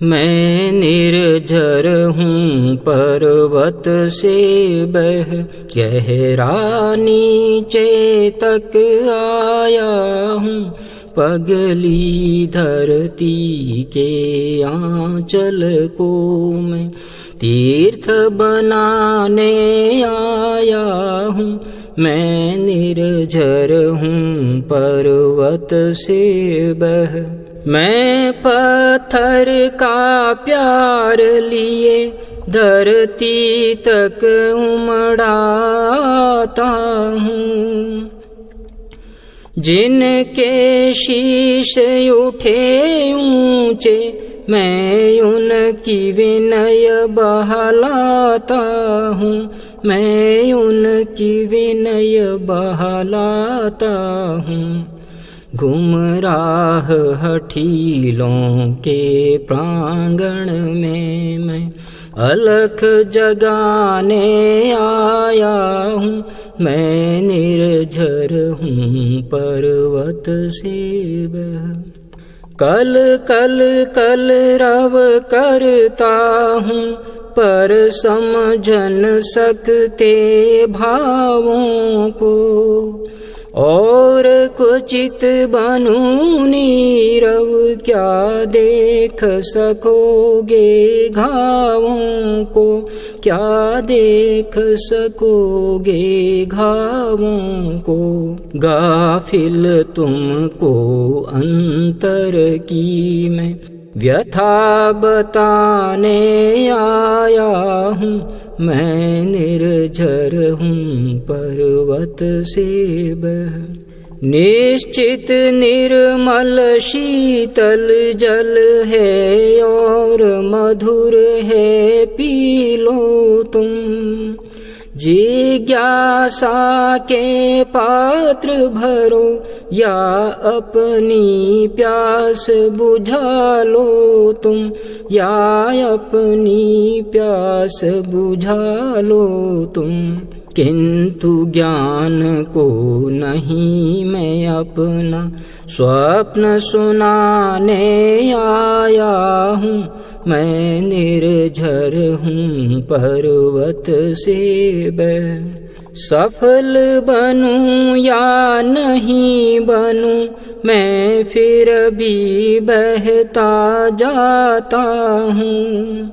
मैं निर्झर हूँ पर्वत से बह गहरा नीचे तक आया हूँ। पगली धरती के आंचल को मैं तीर्थ बनाने आया हूँ। मैं निर्झर हूँ पर्वत से बह। मैं पत्थर का प्यार लिए धरती तक उमड़ाता हूँ। जिनके शीश उठे ऊंचे मैं उनकी विनय बहलाता हूँ। मैं उनकी विनय बहलाता हूँ। गुमराह हठीलों के प्रांगण में मैं अलख जगाने आया हूँ। मैं निर्झर हूँ पर्वत से बह। कल कल कल रव करता हूँ पर समझन सकते भावों को। और क्वचित बनूं नीरव क्या देख सकोगे घावों को। क्या देख सकोगे घावों को। गाफिल तुमको अंतर की मैं व्यथा बताने आया हूँ। मैं निर्झर हूँ पर्वत से बह। निश्चित निर्मल शीतल जल है और मधुर है पी लो तुम। जिज्ञासा के पात्र भरो या अपनी प्यास बुझा लो तुम। या अपनी प्यास बुझा लो तुम। किंतु ज्ञान को नहीं मैं अपना स्वप्न सुनाने आया हूँ। मैं निर्झर हूँ पर्वत से बह। सफल बनूं या नहीं बनूं मैं फिर भी बहता जाता हूँ।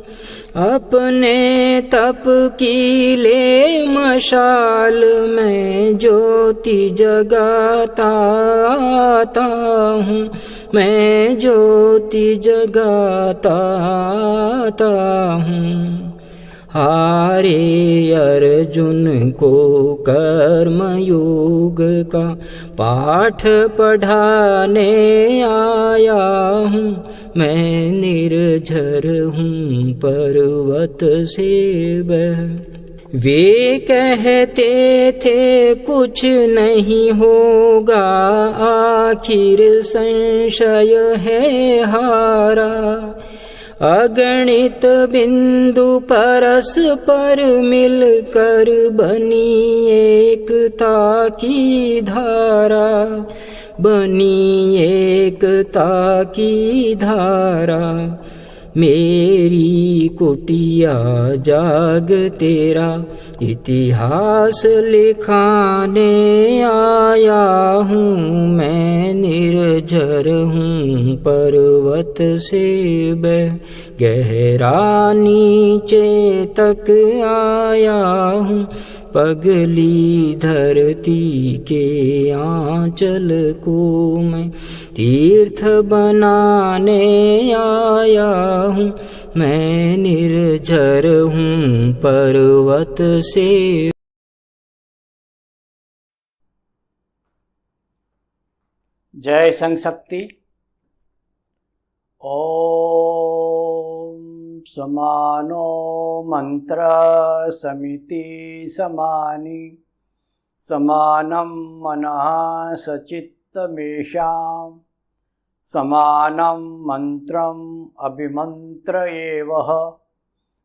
अपने तप की ले मशाल में ज्योति जगाता आता हूँ। मैं ज्योति जगाता आता हूँ। हारे अर्जुन को कर्म योग का पाठ पढ़ाने आया हूँ। मैं निर्झर हूँ पर्वत से बह। वे कहते थे कुछ नहीं होगा आखिर संशय है हारा। अगणित बिंदु परस्पर मिलकर बनी एकता की धारा। बनी एकता की धारा। मेरी कुटिया जाग तेरा इतिहास लिखाने आया हूँ। मैं निर्झर हूँ पर्वत से बह। गहरा नीचे तक आया हूँ। पगली धरती के आंचल को मैं तीर्थ बनाने आया हूँ। मैं निर्झर हूँ पर्वत से। जय संघ शक्ति। ओम समानो मंत्र समिति समानि समानं मनः सचित्तमेषां समानं मंत्रम् अभिमंत्र एवः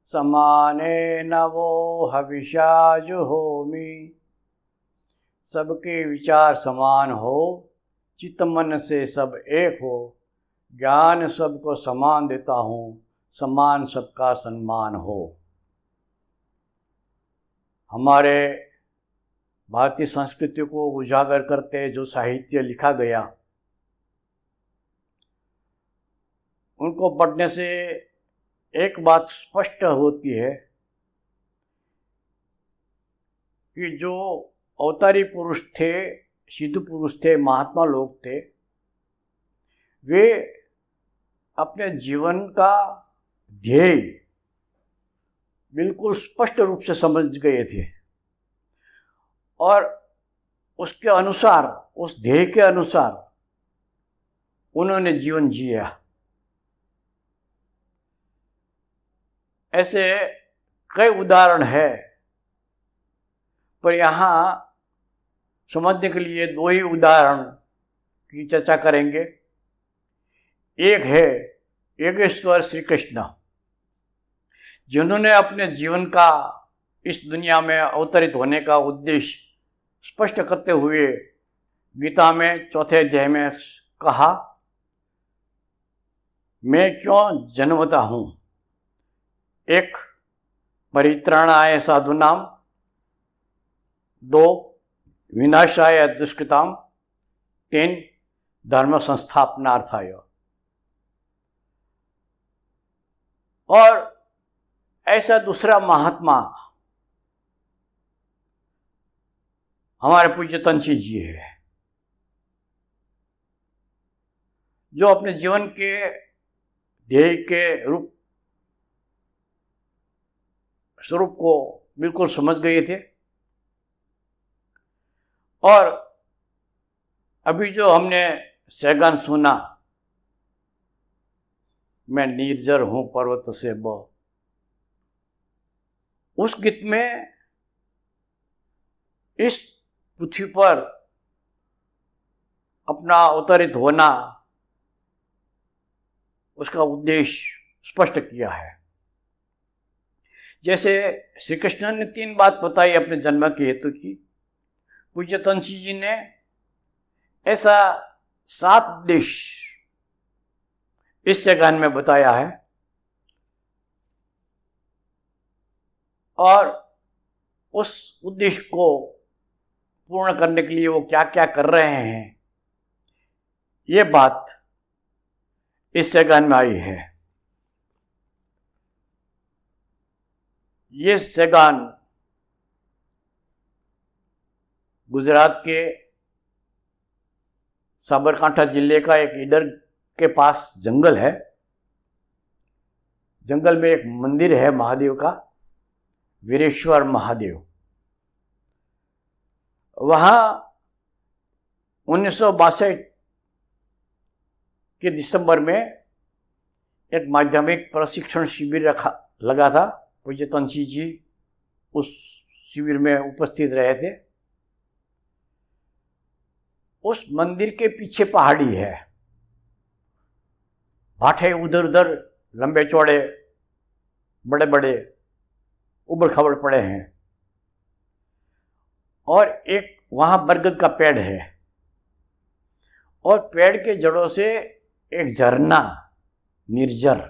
समानेन वो हविषा जुहोमि। सबके विचार समान हो, चित्त मन से सब एक हो, ज्ञान सबको समान देता हूँ, समान सबका सम्मान हो। हमारे भारतीय संस्कृति को उजागर करते जो साहित्य लिखा गया, उनको पढ़ने से एक बात स्पष्ट होती है कि जो अवतारी पुरुष थे, सिद्ध पुरुष थे, महात्मा लोग थे, वे अपने जीवन का ध्येय बिल्कुल स्पष्ट रूप से समझ गए थे और उसके अनुसार, उस ध्येय के अनुसार उन्होंने जीवन जिया। ऐसे कई उदाहरण है, पर यहाँ समझने के लिए दो ही उदाहरण की चर्चा करेंगे। एक है योगेश्वर श्री कृष्ण, जिन्होंने अपने जीवन का इस दुनिया में अवतरित होने का उद्देश्य स्पष्ट करते हुए गीता में 4 अध्याय में कहा, मैं क्यों जन्मता हूँ। 1 परित्राणाय साधूनाम, 2 विनाशाय दुष्कृताम, 3 धर्म संस्थापनार्थाय। और ऐसा दूसरा महात्मा हमारे पूज्य तंची जी है, जो अपने जीवन के ध्येय के स्वरूप को बिल्कुल समझ गए थे। और अभी जो हमने सैगान सुना, मैं निर्जर हूं पर्वत से ब, उस गीत में इस पृथ्वी पर अपना अवतरित होना, उसका उद्देश्य स्पष्ट किया है। जैसे श्री कृष्ण ने 3 बात बताई अपने जन्म के हेतु की, पूज्य तंची जी ने ऐसा 7 उद्देश्य इस सैगान में बताया है। और उस उद्देश्य को पूर्ण करने के लिए वो क्या क्या कर रहे हैं, ये बात इस सैगान में आई है। ये सैगान गुजरात के साबरकांठा जिले का एक ईडर के पास जंगल है। जंगल में एक मंदिर है महादेव का, वीरेश्वर महादेव। वहाँ 1962 के दिसंबर में एक माध्यमिक प्रशिक्षण शिविर लगा था। पूज्य तंची जी उस शिविर में उपस्थित रहे थे। उस मंदिर के पीछे पहाड़ी है, भाटे उधर उधर लंबे चौड़े बड़े बड़े उबड़ खबड़ पड़े हैं, और एक वहां बरगद का पेड़ है, और पेड़ के जड़ों से एक झरना निर्जर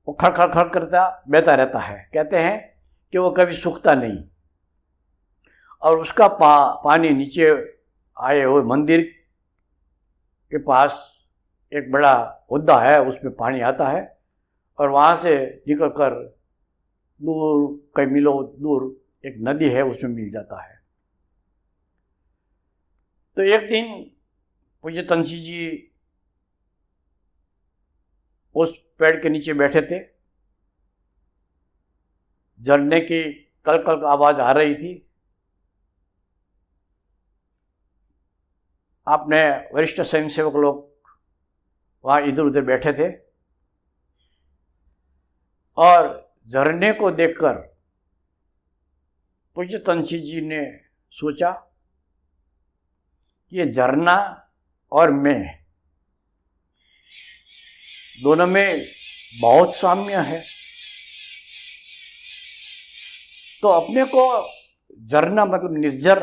वो खड़ खड़ करता बहता रहता है। कहते हैं कि वो कभी सूखता नहीं, और उसका पानी नीचे आए हुए मंदिर के पास एक बड़ा होद्दा है, उसमें पानी आता है, और वहाँ से निकल कर दूर कई मीलों दूर एक नदी है, उसमें मिल जाता है। तो एक दिन पूज्य तंची जी उस पेड़ के नीचे बैठे थे। झरने की कल कल आवाज आ रही थी। आपने वरिष्ठ स्वयंसेवक लोग वहाँ इधर उधर बैठे थे, और झरने को देखकर पूज्य तंची जी ने सोचा कि ये झरना और मैं दोनों में बहुत साम्य है, तो अपने को झरना मतलब निर्जर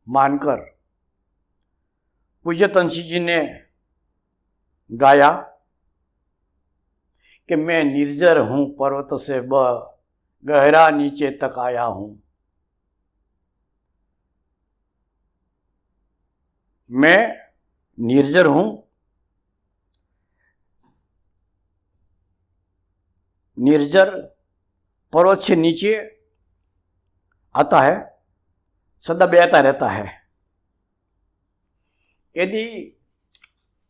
मानकर पूज्य तंची जी ने गाया, कि मैं निर्जर हूं, पर्वत से गहरा नीचे तक आया हूं। मैं निर्जर हूं, निर्जर पर्वत से नीचे आता है, सदा बहता रहता है। यदि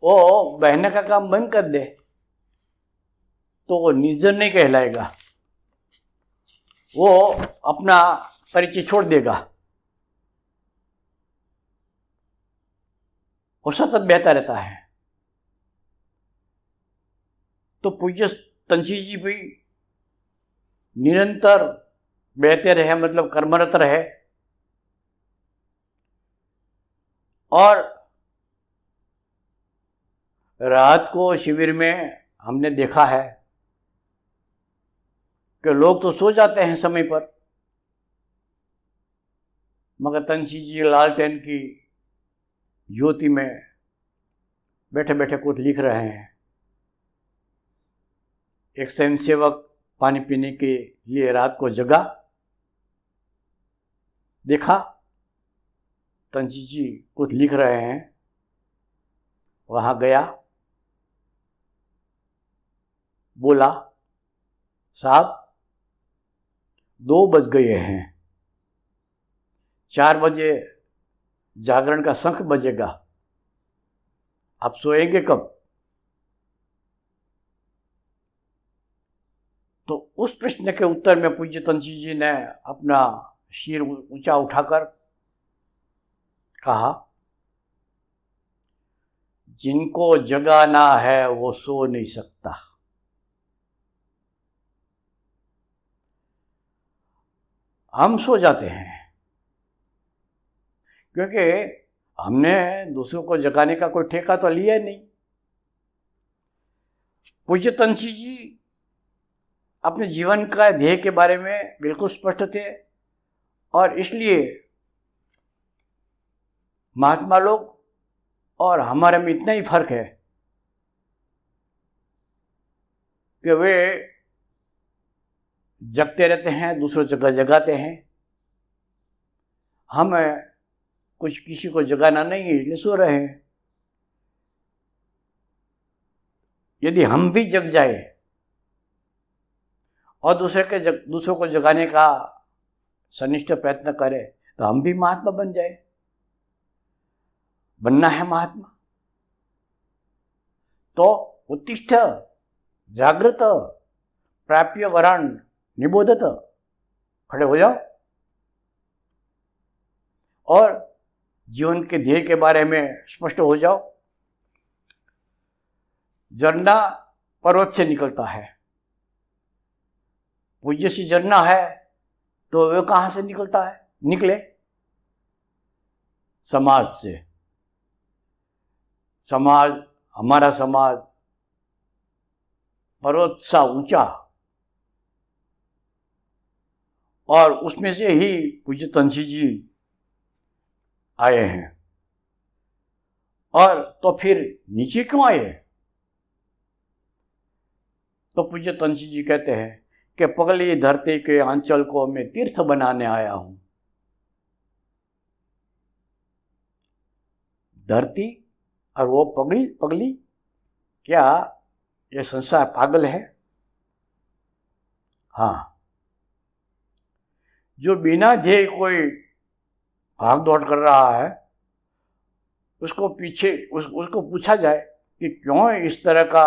वो बहने का काम बंद कर दे तो वो निर्जर नहीं कहलाएगा, वो अपना परिचय छोड़ देगा, वो सतत बहता रहता है। तो पूज्य तंची जी भी निरंतर बहते रहे, मतलब कर्मरत रहे। और रात को शिविर में हमने देखा है कि लोग तो सो जाते हैं समय पर, मगर तंची जी लालटेन की ज्योति में बैठे बैठे कुछ लिख रहे हैं। एक स्वयंसेवक पानी पीने के लिए रात को जगा, देखा तंची जी कुछ लिख रहे हैं, वहां गया, बोला, साहब 2 बज गए हैं, 4 बजे जागरण का शंख बजेगा, आप सोएंगे कब? तो उस प्रश्न के उत्तर में पूज्य तंची जी ने अपना सिर ऊंचा उठाकर कहा, जिनको जगाना है वो सो नहीं सकता। हम सो जाते हैं क्योंकि हमने दूसरों को जगाने का कोई ठेका तो लिया नहीं। पूज्य तंची जी अपने जीवन का ध्येय के बारे में बिल्कुल स्पष्ट थे, और इसलिए महात्मा लोग और हमारे में इतना ही फर्क है कि वे जगते रहते हैं, दूसरों जगह जगाते हैं। हम कुछ किसी को जगाना नहीं है, इसलिए सो रहे हैं। यदि हम भी जग जाए और दूसरों को जगाने का सनिष्ठ प्रयत्न करें तो हम भी महात्मा बन जाए। बनना है महात्मा तो उत्तिष्ठ जागृत प्राप्य वरान निबोधत, खड़े हो जाओ और जीवन के ध्येय के बारे में स्पष्ट हो जाओ। झरना पर्वत से निकलता है, पूज्य सी झरना है तो वह कहां से निकलता है? निकले समाज से। समाज, हमारा समाज पर्वत सा ऊंचा, और उसमें से ही पूज्य तंची जी आए हैं। और तो फिर नीचे क्यों आए? तो पूज्य तंची जी कहते हैं कि पगली धरती के अंचल को मैं तीर्थ बनाने आया हूं। धरती और वो पगली, क्या ये संसार पागल है? हाँ, जो बिना ध्येय कोई भाग दौड़ कर रहा है उसको उसको पूछा जाए कि क्यों इस तरह का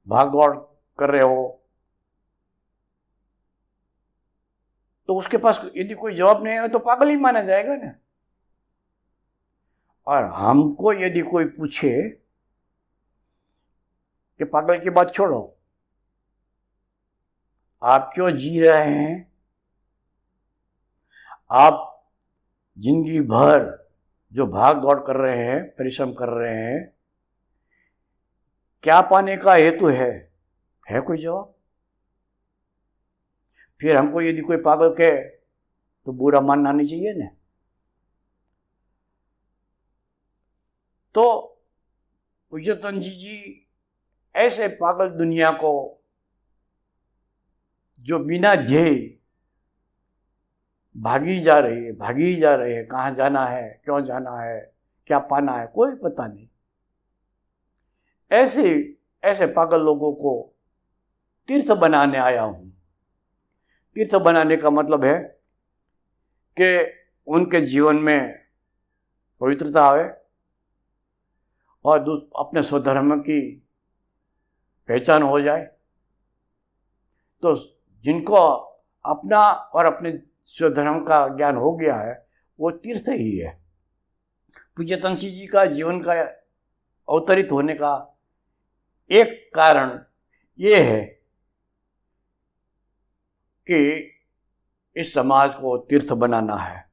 भाग दौड़ कर रहे हो, तो उसके पास यदि कोई जवाब नहीं है तो पागल ही माना जाएगा ना। और हमको यदि कोई पूछे कि पागल की बात छोड़ो, आप क्यों जी रहे हैं, आप जिंदगी भर जो भाग दौड़ कर रहे हैं, परिश्रम कर रहे हैं, क्या पाने का हेतु है कोई जवाब? फिर हमको यदि कोई पागल कहे तो बुरा मानना नहीं चाहिए ना। तो पूज्य तंची जी ऐसे पागल दुनिया को जो बिना ध्येय भागी जा रही है, कहाँ जाना है, क्यों जाना है, क्या पाना है, कोई पता नहीं। ऐसे पागल लोगों को तीर्थ बनाने आया हूं। तीर्थ बनाने का मतलब है कि उनके जीवन में पवित्रता आवे और अपने स्वधर्म की पहचान हो जाए। तो जिनको अपना और अपने स्वधर्म का ज्ञान हो गया है वो तीर्थ ही है। पूज्य तंसी जी का जीवन का अवतरित होने का एक कारण ये है कि इस समाज को तीर्थ बनाना है।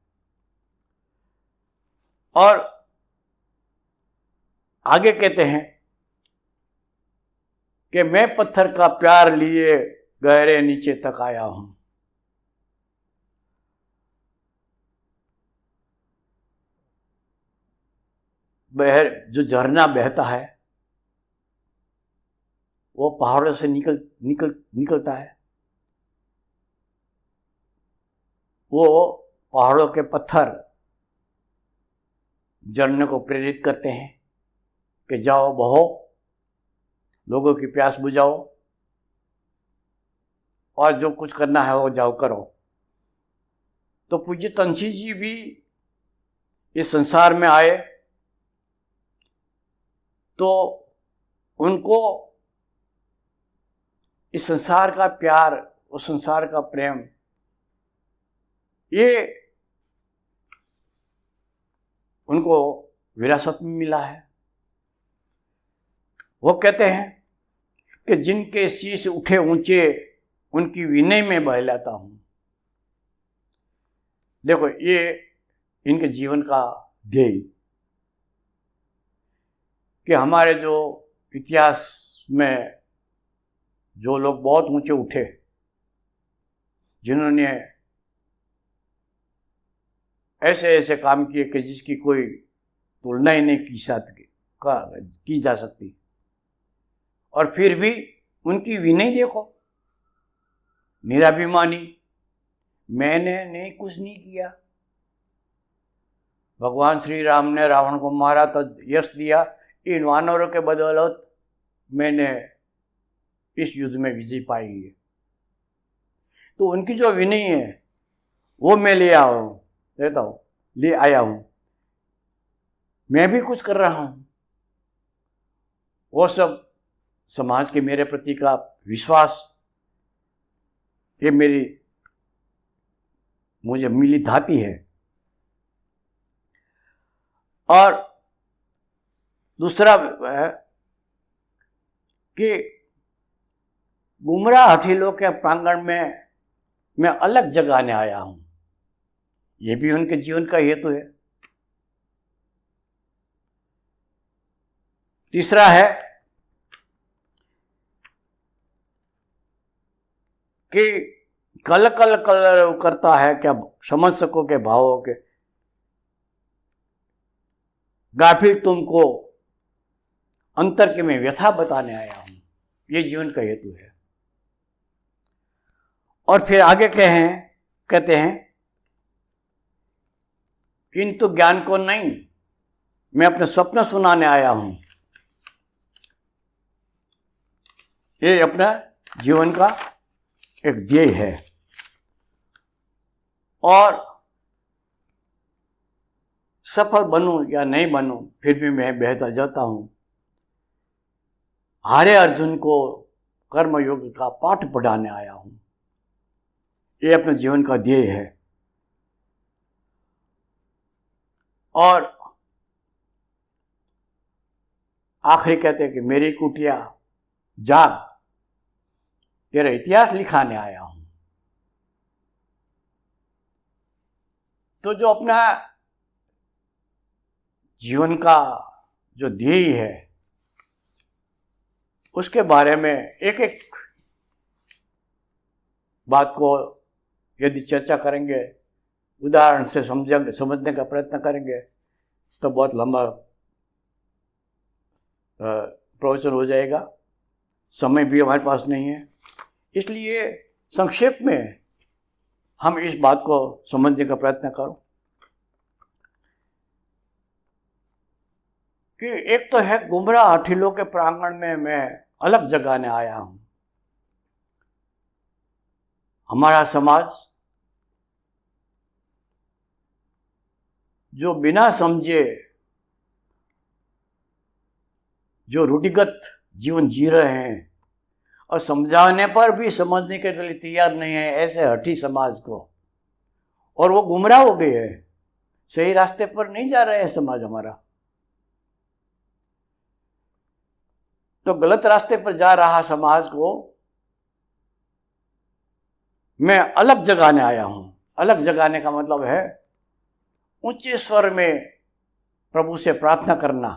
और आगे कहते हैं कि मैं पत्थर का प्यार लिए गहरे नीचे तक आया हूं। जो झरना बहता है वो पहाड़ों से निकलता है। वो पहाड़ों के पत्थर झरने को प्रेरित करते हैं कि जाओ बहो, लोगों की प्यास बुझाओ और जो कुछ करना है वो जाओ करो। तो पूज्य तंसी जी भी इस संसार में आए तो उनको इस संसार का प्यार, उस संसार का प्रेम, ये उनको विरासत में मिला है। वो कहते हैं कि जिनके शीश उठे ऊंचे उनकी विनय में बहलाता हूं। देखो ये इनके जीवन का ध्येय कि हमारे जो इतिहास में जो लोग बहुत ऊंचे उठे, जिन्होंने ऐसे काम किए कि जिसकी कोई तुलना ही नहीं की जा सकती, और फिर भी उनकी विनय देखो, निराभिमानी, मैंने नहीं कुछ नहीं किया। भगवान श्री राम ने रावण को मारा तो यश दिया, इन वानरों के बदौलत मैंने इस युद्ध में विजय पाई है। तो उनकी जो विनय है वो मैं ले आया हूं। मैं भी कुछ कर रहा हूं। वो सब समाज के मेरे प्रति का विश्वास, ये मुझे मिली धाती है। और दूसरा है कि गुमराह हठीलों के प्रांगण में मैं अलग जगाने आया हूं। ये भी उनके जीवन का हेतु है। तीसरा है कि कल करता है क्या समझ सको के भावों के, गाफिल तुमको अंतर के मैं व्यथा बताने आया हूं। ये जीवन का हेतु है। और फिर आगे कहते हैं किंतु ज्ञान को नहीं, मैं अपने स्वप्न सुनाने आया हूं। ये अपना जीवन का एक ध्येय है। और सफल बनूं या नहीं बनूं, फिर भी मैं बेहतर जाता हूं। हारे अर्जुन को कर्मयोग का पाठ पढ़ाने आया हूं। ये अपने जीवन का ध्येय है। और आखिरी कहते हैं कि मेरी कुटिया जाग, तेरा इतिहास लिखाने आया हूं। तो जो अपना जीवन का जो ध्येय है उसके बारे में एक एक बात को यदि चर्चा करेंगे, उदाहरण से समझने का प्रयत्न करेंगे तो बहुत लंबा प्रवचन हो जाएगा। समय भी हमारे पास नहीं है, इसलिए संक्षेप में हम इस बात को समझने का प्रयत्न करो कि एक तो है गुमराह हठीलों के प्रांगण में मैं अलग जगाने आया हूं। हमारा समाज जो बिना समझे जो रूढ़िगत जीवन जी रहे हैं और समझाने पर भी समझने के लिए तैयार नहीं है, ऐसे हठी समाज को, और वो गुमराह हो गए हैं, सही रास्ते पर नहीं जा रहे हैं समाज हमारा, तो गलत रास्ते पर जा रहा समाज को मैं अलग जगाने आया हूं। अलग जगाने का मतलब है ऊंचे स्वर में प्रभु से प्रार्थना करना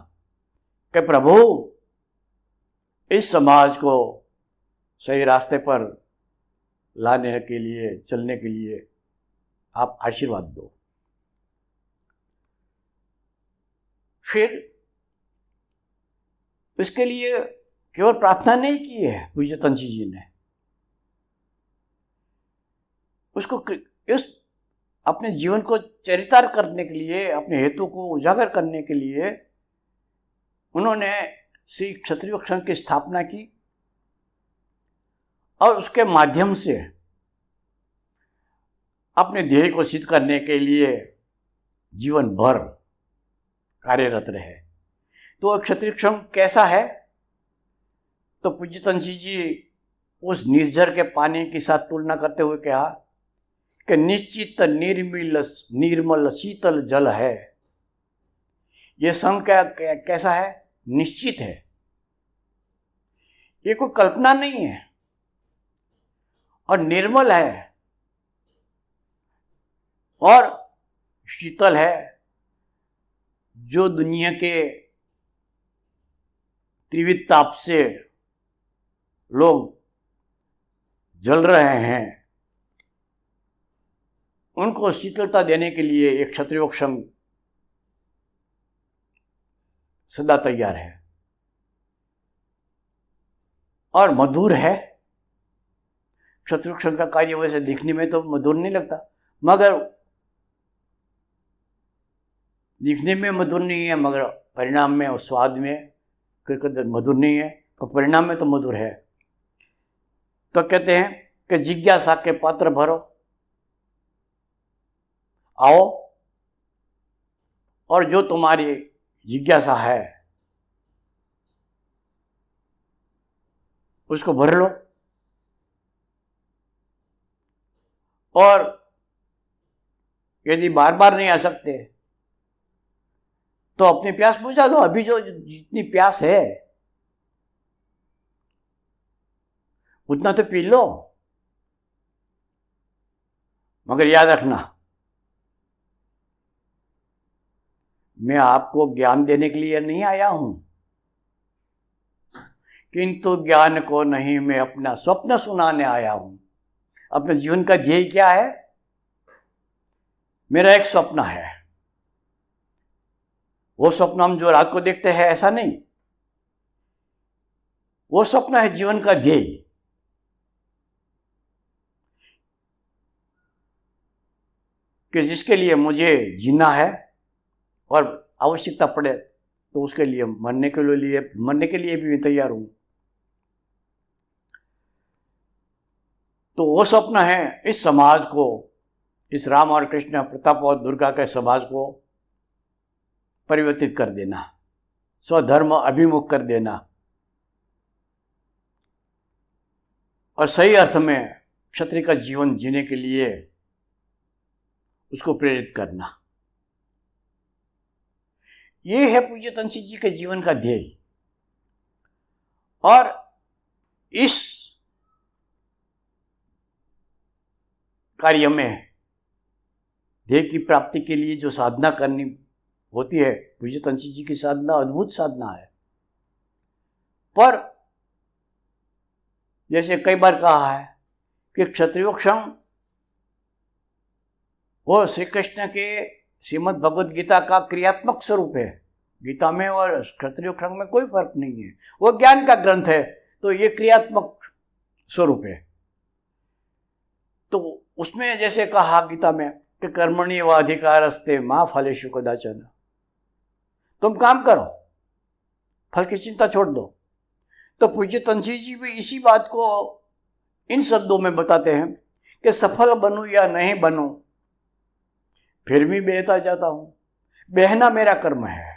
कि प्रभु इस समाज को सही रास्ते पर लाने के लिए, चलने के लिए आप आशीर्वाद दो। फिर इसके लिए केवल प्रार्थना नहीं की है पूज्य तंसी जी ने, उसको इस अपने जीवन को चरितार्थ करने के लिए, अपने हेतु को उजागर करने के लिए उन्होंने श्री क्षत्रिय संघ की स्थापना की और उसके माध्यम से अपने ध्येय को सिद्ध करने के लिए जीवन भर कार्यरत रहे। तो क्षत्रिय संघ कैसा है? तो पूज्य तंसी जी उस निर्झर के पानी के साथ तुलना करते हुए कहा कि निश्चित निर्मल शीतल जल है। ये संघ कैसा है? निश्चित है, ये कोई कल्पना नहीं है, और निर्मल है और शीतल है। जो दुनिया के त्रिविध ताप से लोग जल रहे हैं, उनको शीतलता देने के लिए एक क्षत्रिय संघ सदा तैयार है। और मधुर है। क्षत्रिय संघ का कार्य वैसे दिखने में तो मधुर नहीं लगता, मगर दिखने में मधुर नहीं है, मगर परिणाम में और स्वाद में मधुर नहीं है, तो परिणाम में तो मधुर है। तो कहते हैं कि जिज्ञासा के पात्र भरो, आओ और जो तुम्हारी जिज्ञासा है उसको भर लो, और यदि बार बार नहीं आ सकते तो अपनी प्यास बुझा लो। अभी जो जितनी प्यास है उतना तो पी लो, मगर याद रखना मैं आपको ज्ञान देने के लिए नहीं आया हूं, किंतु ज्ञान को नहीं, मैं अपना स्वप्न सुनाने आया हूं। अपने जीवन का ध्येय क्या है? मेरा एक स्वप्न है। वो स्वप्न हम जो रात को देखते हैं ऐसा नहीं, वो स्वप्न है जीवन का ध्येय। कि जिसके लिए मुझे जीना है और आवश्यकता पड़े तो उसके लिए मरने के लिए भी मैं तैयार हूं। तो वो स्वप्न है इस समाज को, इस राम और कृष्ण, प्रताप और दुर्गा के समाज को परिवर्तित कर देना, स्वधर्म अभिमुख कर देना, और सही अर्थ में क्षत्रिय का जीवन जीने के लिए उसको प्रेरित करना। ये है पूज्य तंसी जी के जीवन का ध्येय। और इस कार्य में ध्येय की प्राप्ति के लिए जो साधना करनी होती है, पूज्य तंसी जी की साधना अद्भुत साधना है। पर जैसे कई बार कहा है कि क्षत्रिय संघ वो श्री कृष्ण के श्रीमद् भगवद गीता का क्रियात्मक स्वरूप है। गीता में और क्षत्रिय संघ में कोई फर्क नहीं है। वो ज्ञान का ग्रंथ है, तो ये क्रियात्मक स्वरूप है। तो उसमें जैसे कहा गीता में कि कर्मणि व अधिकारस्ते मां फलेषु कदाचन, तुम काम करो, फल की चिंता छोड़ दो। तो पूज्य तंसी जी भी इसी बात को इन शब्दों में बताते हैं कि सफल बनूं या नहीं बनूं, फिर भी बहता जाता हूं, बहना मेरा कर्म है।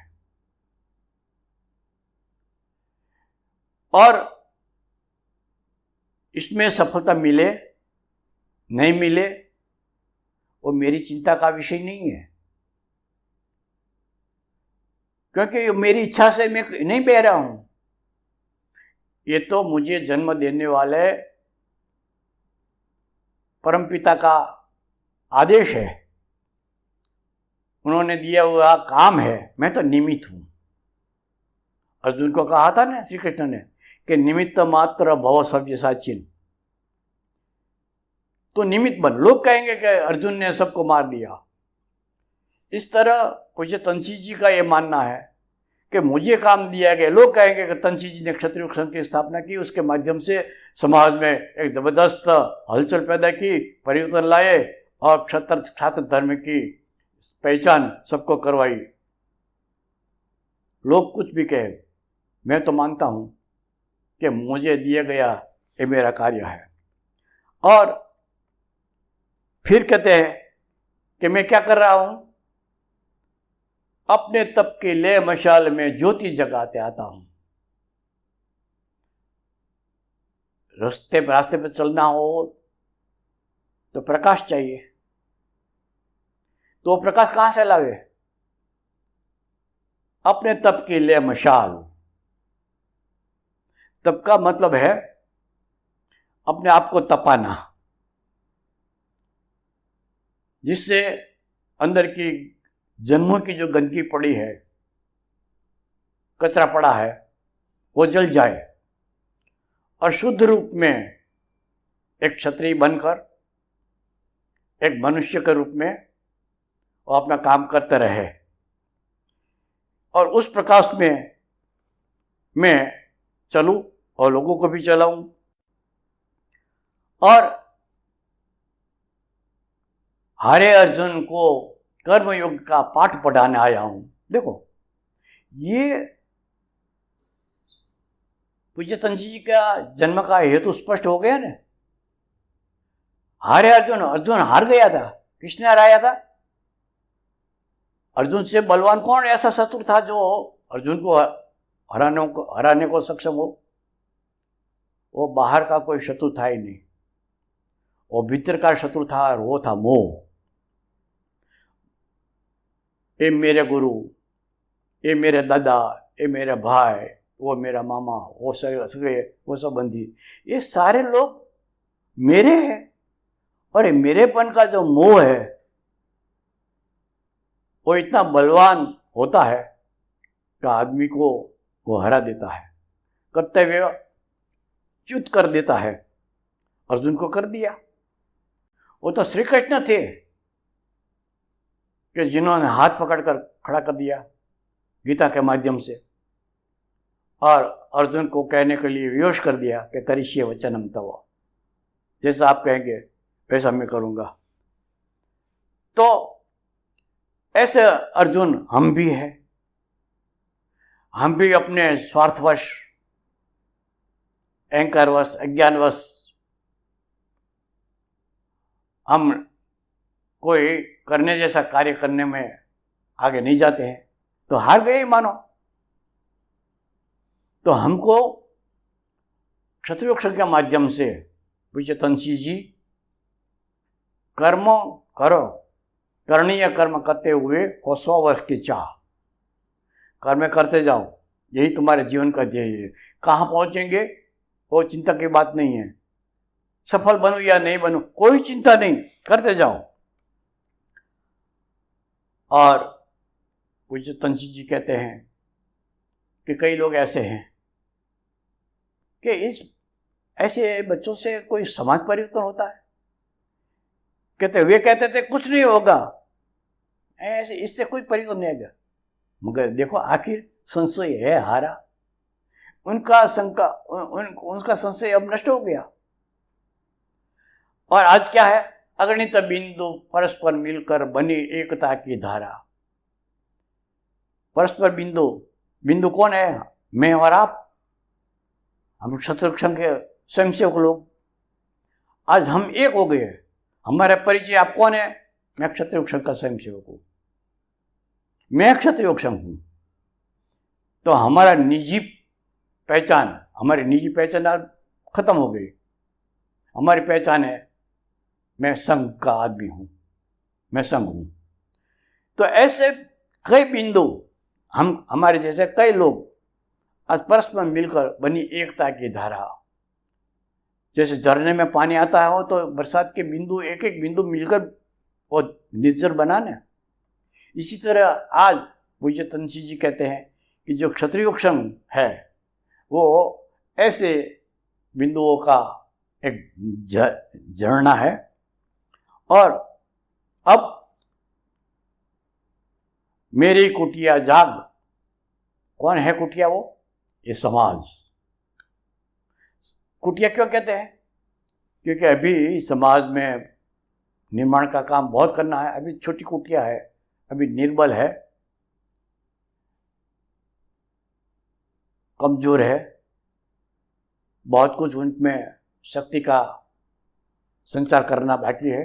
और इसमें सफलता मिले नहीं मिले वो मेरी चिंता का विषय नहीं है, क्योंकि मेरी इच्छा से मैं नहीं बह रहा हूं। ये तो मुझे जन्म देने वाले परमपिता का आदेश है, उन्होंने दिया हुआ काम है, मैं तो निमित्त हूं। अर्जुन को कहा था ना श्री कृष्ण ने कि निमित्त मात्र भव सव्य साचिन, तो निमित्त बन। लोग कहेंगे कि अर्जुन ने सबको मार दिया। इस तरह पूज्य तंसी जी का ये मानना है कि मुझे काम दिया गया। लोग कहेंगे कि तंसी जी ने क्षत्रिय संघ की स्थापना की, उसके माध्यम से समाज में एक जबरदस्त हलचल पैदा की, परिवर्तन लाए और छात्र धर्म की पहचान सबको करवाई। लोग कुछ भी कहे, मैं तो मानता हूं कि मुझे दिया गया ये मेरा कार्य है। और फिर कहते हैं कि मैं क्या कर रहा हूं, अपने तप के ले मशाल में ज्योति जगाते आता हूं। रास्ते पर चलना हो तो प्रकाश चाहिए, तो प्रकाश कहां से लावे? अपने तप के लिए मशाल। तप का मतलब है अपने आप को तपाना, जिससे अंदर की जन्मों की जो गंदगी पड़ी है, कचरा पड़ा है, वो जल जाए और शुद्ध रूप में एक क्षत्रिय बनकर, एक मनुष्य के रूप में वो अपना काम करते रहे। और उस प्रकाश में मैं चलूं और लोगों को भी चलाऊं। और हरे अर्जुन को कर्मयोग का पाठ पढ़ाने आया हूं। देखो, ये पूज्य तंसी जी का जन्म का हेतु स्पष्ट हो गया ना। हारे अर्जुन हार गया था, किसने हराया था? अर्जुन से बलवान कौन ऐसा शत्रु था जो अर्जुन को हराने को सक्षम हो? वो बाहर का कोई शत्रु था ही नहीं, वो भीतर का शत्रु था, और वो था मोह। ये मेरे गुरु, ये मेरे दादा, ये मेरे भाई, वो मेरा मामा, वो सगे, वो संबंधी, ये सारे लोग मेरे हैं। और ये मेरेपन का जो मोह है वो इतना बलवान होता है कि आदमी को वो हरा देता है, कर्तव्य च्युत कर देता है। अर्जुन को कर दिया। वो तो श्री कृष्ण थे कि जिन्होंने हाथ पकड़कर खड़ा कर दिया गीता के माध्यम से, और अर्जुन को कहने के लिए विवश कर दिया कि करिष्ये वचनम तव, जैसा आप कहेंगे वैसा मैं करूंगा। तो ऐसे अर्जुन हम भी हैं। हम भी अपने स्वार्थवश, अहंकारवश, अज्ञानवश हम कोई करने जैसा कार्य करने में आगे नहीं जाते हैं, तो हार गए मानो। तो हमको क्षत्रियोक्षण के माध्यम से पूज्य तंसी जी कर्म करो, करणीय कर्म करते हुए हो 100 वर्ष की चाह, कर्म करते जाओ, यही तुम्हारे जीवन का ध्येय है। कहाँ पहुंचेंगे वो चिंता की बात नहीं है, सफल बनूं या नहीं बनूं कोई चिंता नहीं, करते जाओ। और पूज्य तंसी जी कहते हैं कि कई लोग ऐसे हैं कि इस ऐसे बच्चों से कोई समाज परिवर्तन होता है? वे कहते थे कुछ नहीं होगा, ऐसे इससे कोई परिवर्तन नहीं आएगा। मगर देखो आखिर संशय है हारा, उनका संशय अब नष्ट हो गया। और आज क्या है? अगणित बिंदु परस्पर मिलकर बनी एकता की धारा। परस्पर बिंदु कौन है? मैं और आप, हम शत्रुक्षण के स्वयंसेवक लोग। आज हम एक हो गए। हमारा परिचय आप कौन है? मैं क्षत्रिय का स्वयंसेवक हूं, मैं क्षत्रिय हूं। तो हमारा निजी पहचान, हमारी निजी पहचान आज खत्म हो गई। हमारी पहचान है मैं संघ का आदमी हूं, मैं संघ हूं। तो ऐसे कई बिंदु, हमारे जैसे कई लोग आज परस्पर मिलकर बनी एकता की धारा। जैसे झरने में पानी आता है हो तो बरसात के बिंदु, एक एक बिंदु मिलकर वो निर्जर बना ना। इसी तरह आज पूज्य तनसी जी कहते हैं कि जो क्षत्रिय संघ है वो ऐसे बिंदुओं का एक झरना है। और अब मेरी कुटिया जाग, कौन है कुटिया? वो ये समाज। कुटिया क्यों कहते हैं? क्योंकि अभी समाज में निर्माण का काम बहुत करना है। अभी छोटी कुटिया है, अभी निर्बल है, कमजोर है, बहुत कुछ उनमें शक्ति का संचार करना बाकी है।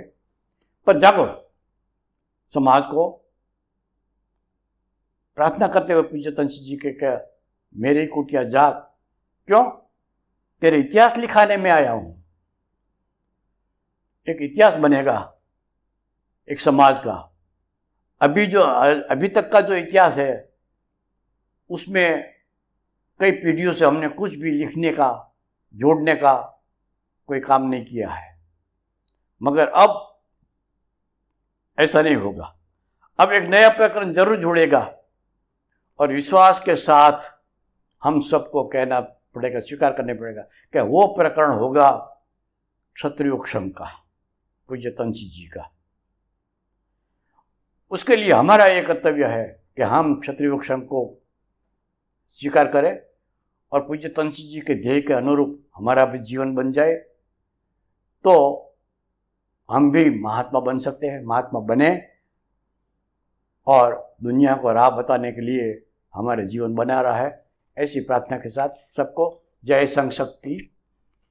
पर जागो, समाज को प्रार्थना करते हुए पूज्य तनसी जी के क्या, मेरी कुटिया जाग, क्यों? तेरे इतिहास लिखाने में आया हूं। एक इतिहास बनेगा एक समाज का। अभी तक का जो इतिहास है उसमें कई पीढ़ियों से हमने कुछ भी लिखने का, जोड़ने का कोई काम नहीं किया है। मगर अब ऐसा नहीं होगा। अब एक नया प्रकरण जरूर जुड़ेगा और विश्वास के साथ हम सबको कहना पड़ेगा, स्वीकार करने पड़ेगा कि वो प्रकरण होगा क्षत्रिय संघ का, पूज्य तनसी जी का। उसके लिए हमारा ये कर्तव्य है कि हम क्षत्रिय संघ को स्वीकार करें और पूज्य तनसी जी के ध्येय के अनुरूप हमारा भी जीवन बन जाए, तो हम भी महात्मा बन सकते हैं। महात्मा बने और दुनिया को राह बताने के लिए हमारे जीवन बना रहा है। ऐसी प्रार्थना के साथ सबको जय संघ शक्ति।